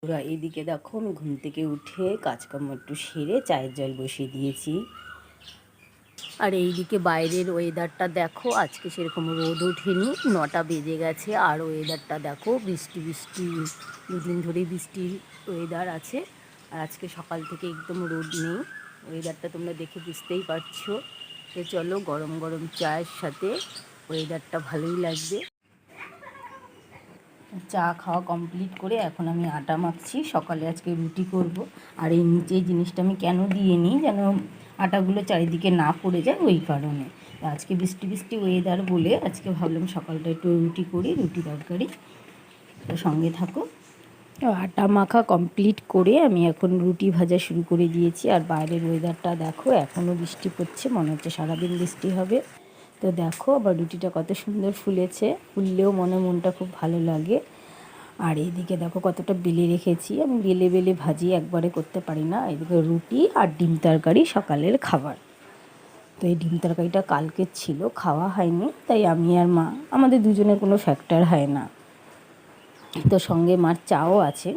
ওরা এইদিকে দেখো, আমি ঘুম থেকে উঠে কাজকর্ম একটু সেরে চায়ের জল বসিয়ে দিয়েছি। আর এইদিকে বাইরের ওয়েদারটা দেখো, আজকে সেরকম রোদ ওঠেনি, 9টা বেজে গেছে। আর ওয়েদারটা দেখো, বৃষ্টি বৃষ্টি, দুদিন ধরেই বৃষ্টির ওয়েদার আছে। আর আজকে সকাল থেকে একদম রোদ নেই। ওয়েদারটা তোমরা দেখে বুঝতেই পারছো। তো চলো, গরম গরম চায়ের সাথে ওয়েদারটা ভালোই লাগবে। চা খাওয়া কমপ্লিট করে এখন আমি আটা মাখছি, সকালে আজকে রুটি করব। আর এই নিচে জিনিসটা আমি কেন দিয়ে নিই, যেন আটাগুলো চারিদিকে না পড়ে যায়, ওই কারণে। আজকে বৃষ্টি বৃষ্টি ওয়েদার বলে আজকে ভাবলাম সকালটা একটু রুটি করি, রুটি তরকারি। তো সঙ্গে থাকো। আটা মাখা কমপ্লিট করে আমি এখন রুটি ভাজা শুরু করে দিয়েছি। আর বাইরের ওয়েদারটা দেখো, এখনও বৃষ্টি পড়ছে, মনে হচ্ছে সারাদিন বৃষ্টি হবে। তো দেখো আবার রুটিটা কত সুন্দর ফুলেছে, ফুললেও মনটা খুব ভালো লাগে। আর এইদিকে দেখো কতটা বেলে রেখেছি, আমি বেলে বেলে ভাজি একবারে করতে পারি না। এদিকে রুটি আর ডিম তরকারি সকালের খাবার। তো এই ডিম তরকারিটা কালকে ছিল, খাওয়া হয়নি, তাই আমি আর মা, আমাদের দুজনের কোনো ফ্যাক্টর হয় না। তো সঙ্গে মার চাও আছে।